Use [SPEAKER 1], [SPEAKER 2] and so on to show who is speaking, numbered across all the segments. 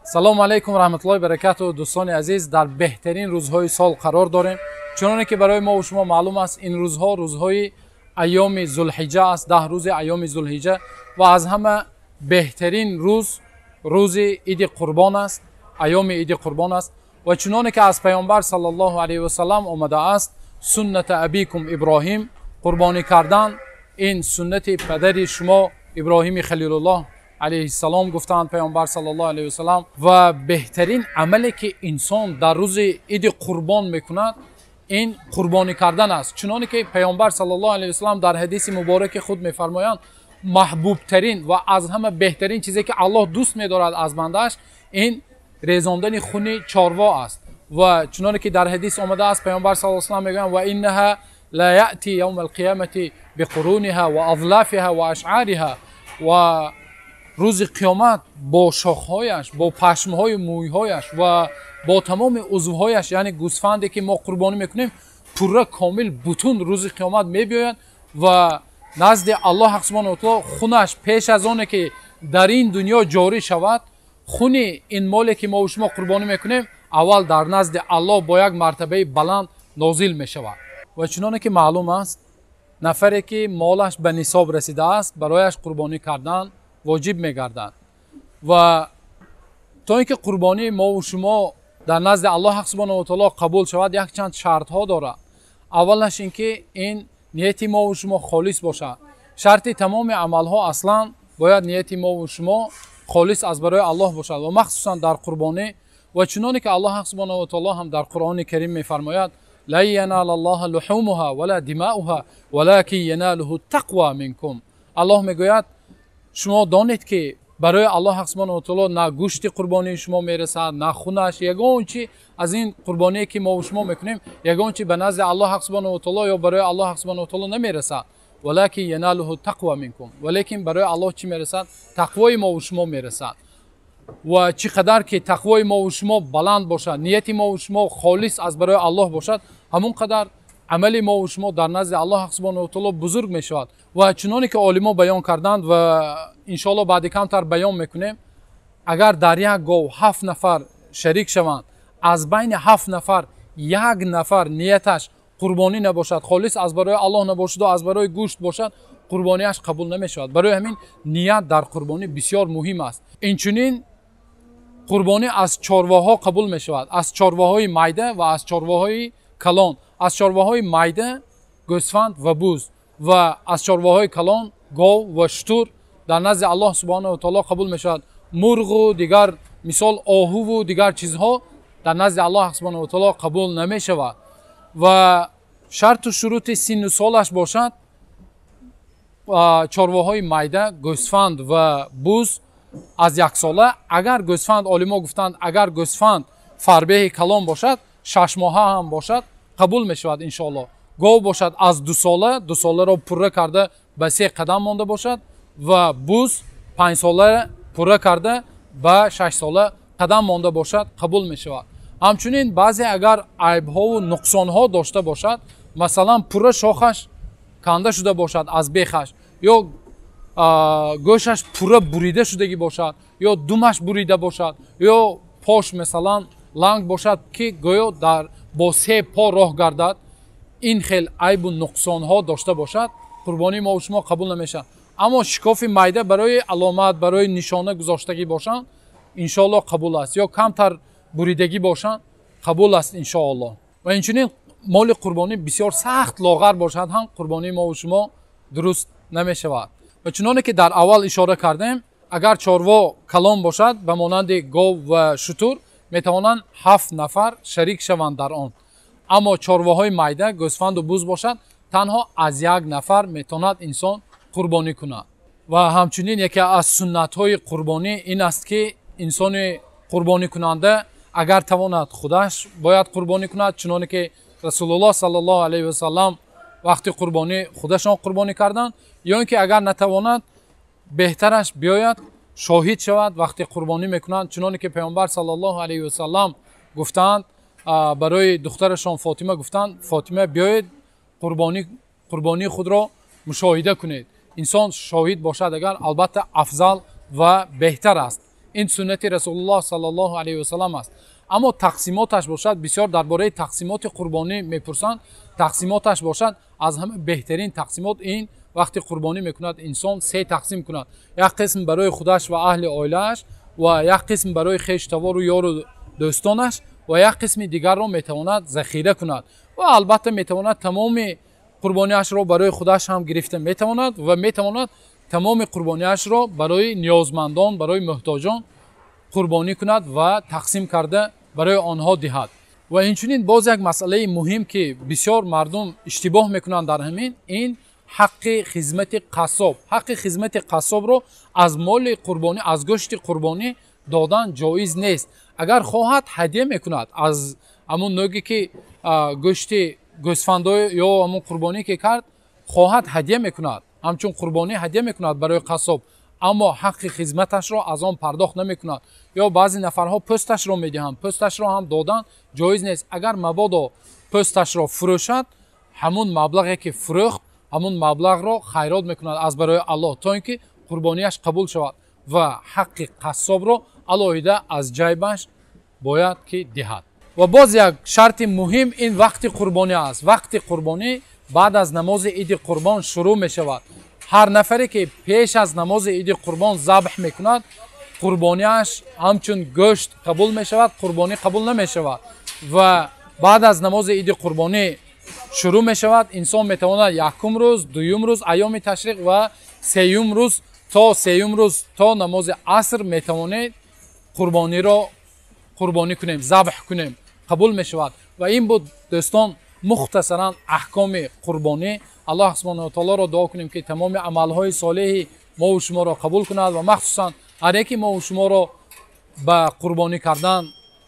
[SPEAKER 1] салому алайкум раҳматуллоҳи баракату. дӯстони азиз, дар беҳтарин рӯзҳои сол қарор дорем. чуноне ки барои мо ва шумо маълум аст, ин рӯзҳо рӯзҳои айёми зулҳиҷа аст, 10 рӯзи айёми зулҳиҷа ва аз ҳама беҳтарин рӯз рӯзи иди қурбон аст, айёми иди қурбон аст. ва чуноне ки аз паёмбар саллаллоҳу алайҳи васалам омадааст, суннати абикум иброҳим, қурбонӣ кардан ин суннати падари шумо иброҳими халилуллоҳ алайҳиссалом гуфтанд паёмбар саллаллоҳу алайҳи васалам. ва беҳтарин амале ки инсон дар рӯзи иди қурбон мекунад, ин қурбонӣ кардан аст. чуноне ки паёмбар саллаллоҳу алайҳи васалам дар ҳадиси мубораки худ мефармоянд, маҳбубтарин ва аз ҳама беҳтарин чизе ки Аллоҳ дӯст медорад аз бандааш, ин резондани хуни чорво аст. ва чуноне ки дар ҳадис омадааст, паёмбар саллаллоҳу алайҳи васалам мегӯянд: ва иннаҳа ла яъти явм алқиёмати биқуруниҳа ва азлафиҳа ва ашъариҳа. ва рӯзи қиёмат бо шохҳояш, бо пашмҳои мӯйҳояш ва бо тамоми узвҳояш, яъне гӯсфанде ки мо қурбонӣ мекунем, пурра комил бутун рӯзи қиёмат мебиёяд ва назди Аллоҳ субҳанаҳу ва таоло хунаш пеш аз оне ки дар ин дунё ҷорӣ шавад, хуни ин моле ки мо ва шумо қурбонӣ мекунем, аввал дар назди Аллоҳ бо як мартабаи баланд нозил мешавад. ва чуноне ки маълум аст, нафаре ки молаш ба нисоб расидааст, барояш қурбонӣ кардан воҷиб мегардад. ва то ин ки қурбонии мо ва шумо дар назди Аллоҳ субҳанаҳу ва таоло қабул шавад, якчанд шартҳо дорад. аввалаш ин ки ин нияти мо ва шумо холис бошад. шарти тамоми амалҳо аслан бояд нияти мо ва шумо холис аз барои Аллоҳ бошад ва махсусан дар қурбонӣ. ва чуноне ки Аллоҳ субҳанаҳу ва таоло ҳам дар Қуръони карим мефармояд: лан янала Аллоҳа лухумуҳа вала димаъуҳа валакин яналуҳу тақва минкум. Аллоҳ мегӯяд, шумо донед ки барои Аллоҳ субҳанаҳу ва таоло на гӯшти қурбонии шумо мерасад, на хунаш, ягон чи аз ин қурбоние ки мо ва шумо мекунем, ягон чи ба назди Аллоҳ субҳанаҳу ва таоло ё барои Аллоҳ субҳанаҳу ва таоло намерасад. валакин яналуҳу тақва минкум. валекин барои Аллоҳ чӣ мерасад? тақвои мо ва шумо мерасад. ва чӣ қадар ки тақвои мо ва шумо баланд бошад, нияти мо ва шумо холис аз барои Аллоҳ бошад, ҳамон қадар амали мо ва шумо дар назди Аллоҳ субҳанаҳу ва таоло бузург мешавад. ва чуноне ки олимо баён карданд ва иншоаллоҳ баъди камтар баён мекунем, агар дар як гов 7 нафар шарик шаванд, аз байни 7 нафар як нафар нияташ қурбонӣ набошад, холис аз барои Аллоҳ набошаду аз барои гӯшт бошад, қурбониаш қабул намешавад. барои ҳамин ният дар қурбонӣ бисёр муҳим аст. инчунин қурбонӣ аз чорваҳо қабул мешавад, аз чорваҳои майда ва аз чорваҳои калон. аз чорваҳои майда гӯсфанд ва буз ва аз чорваҳои калон гов ва штур дар назди Аллоҳ субҳанаҳу ва таоло қабул мешавад. мурғу дигар мисол оҳуву дигар чизҳо дар назди Аллоҳ субҳанаҳу ва таоло қабул намешавад. ва шарту шурути синну солаш бошад, чорваҳои майда гӯсфанд ва буз аз 1 сола. агар гӯсфанд, олимо гуфтанд, агар гӯсфанд фарбеҳи калон бошад, 6 моҳа ҳам бошад, қабул мешавад иншоаллоҳ. гов бошад аз 2 сола, 2 соларо пурра карда ба 3 қадам монда бошад ва буз 5 сола пурра карда ба 6 сола қадам монда бошад, қабул мешавад. ҳамчунин баъзе агар айбҳову нуқсонҳо дошта бошад, масалан пурра шохаш канда шуда бошад аз бехаш, ё гӯшаш пурра бурида шудагӣ бошад, ё думаш бурида бошад, ё пош масалан ланг бошад ки гӯё дар бо 3 по роҳ гардад, ин хел айбу нуқсонҳо дошта бошад, қурбонии мо ва шумо қабул намешавад. аммо шикофи майда барои аломат, барои нишона гузоштагӣ бошанд, иншоаллоҳ қабул аст. ё камтар буридагӣ бошанд, қабул аст иншоаллоҳ. ва инчунин моли қурбонӣ бисёр сахт лоғар бошад ҳам қурбонии мо ва шумо дуруст намешавад. ва чуноне ки дар аввал ишора кардем, агар чорво калон бошад ба монанди гов ва шутур, метавонанд 7 нафар шарик шаванд дар он. аммо чорваҳои майда гӯсфанду буз бошад, танҳо аз 1 нафар метавонад инсон қурбонӣ кунад. ва ҳамчунин яке аз суннатҳои қурбонӣ ин аст ки инсони қурбонӣкунанда агар тавонад худаш бояд қурбонӣ кунад, чуноне ки расулуллоҳ саллаллоҳу алайҳи васалам вақти қурбонӣ худашон қурбонӣ карданд, ё ин ки агар натавонад беҳтараш биёяд шоҳид шавад вақти қурбонӣ мекунанд, чуноне ки паёмбар саллаллоҳу алайҳи васалам гуфтанд, барои духтарашон Фотима гуфтанд: Фотима, биёед қурбонии худро мушоҳида кунед. инсон шоҳид бошад агар, албатта афзал ва беҳтар аст. این سنت رسول الله صلی الله علیه و سلم است. اما تقسیماتش باشد، بسیار درباره تقسیمات قربانی میپرسند. تقسیماتش باشد از همه بهترین تقسیمات این وقتی قربانی میکند انسان سه تقسیم کند، یک قسم برای خودش و اهل عائله‌اش و یک قسم برای خویشتوار و یار و دوستانش و یک قسم دیگر را میتواند ذخیره کند و البته میتواند تمام قربانیش را برای خودش هم گرفته میتواند و میتواند تمام قربانیش را برای نیازمندان، برای محتاجان قربانی کند و تقسیم کرده برای آنها دهد. و اینچنین باز یک مسئله مهم که بسیار مردم اشتباه میکنند در همین این حق خدمت قصاب. حق خدمت قصاب رو از مال قربانی، از گوشت قربانی دادن جایز نیست. اگر خواهد هدیه میکند از همون نوعی که گوشت گوسفندای یا همون قربانی که کرد خواهد هدیه میکند، همچون قربانی هدیه میکند برای قصاب، اما حق خدمتش را از آن پرداخت نمیکند. یا بعضی نفرها پوستش را میدهند، پوستش را هم دادن جایز نیست. اگر مبادا پوستش را فروشد، همون مبلغی که فروخت همون مبلغ را خیرات میکند از برای الله تا اینکه قربانیش قبول شود و حق قصاب را علاوه از جیبش باید که دهد. و باز یک شرط مهم این وقت قربانی است. وقت قربانی بعد از نماز عید قربان شروع می شود. هر نفری که پیش از نماز عید قربان ذبح میکند قربانیش همچون گوشت قبول می شود، قربانی قبول نمی شود. و بعد از نماز عید قربانی شروع می شود. انسان می تواند یکم روز، دوم روز ایام تشریق و سیوم روز تا نماز عصر می توانید قربانی را قربانی کنیم، ذبح کنیم، قبول می شود. و این بود دوستان مختصرا احکام قربانی. الله سبحانه و تعالی را دعا کنیم که تمام عملهای صالح ما و شما را قبول کند و مخصوصا هر یکی ما و شما را به قربانی کردن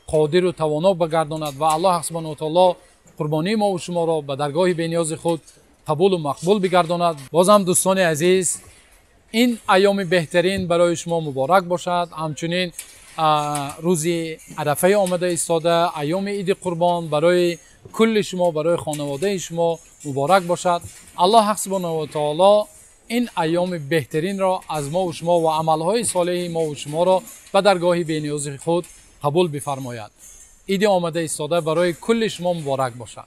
[SPEAKER 1] قادر و توانا بگرداند و الله سبحانه و تعالی قربانی ما و شما را به درگاه بی‌نیاز خود قبول و مقبول بگرداند. بازم دوستان عزیز این ایام بهترین برای شما مبارک باشد. همچنین روز عرفه آمده ایستاده، ایام عید قربان برای کل شما، برای خانواده شما مبارک باشد. الله سبحانه و تعالی این ایام بهترین را از ما و شما و عملهای صالح ما و شما را به درگاه بی‌نیاز خود قبول بفرماید. عید آمده ایستاده برای کل شما مبارک باشد.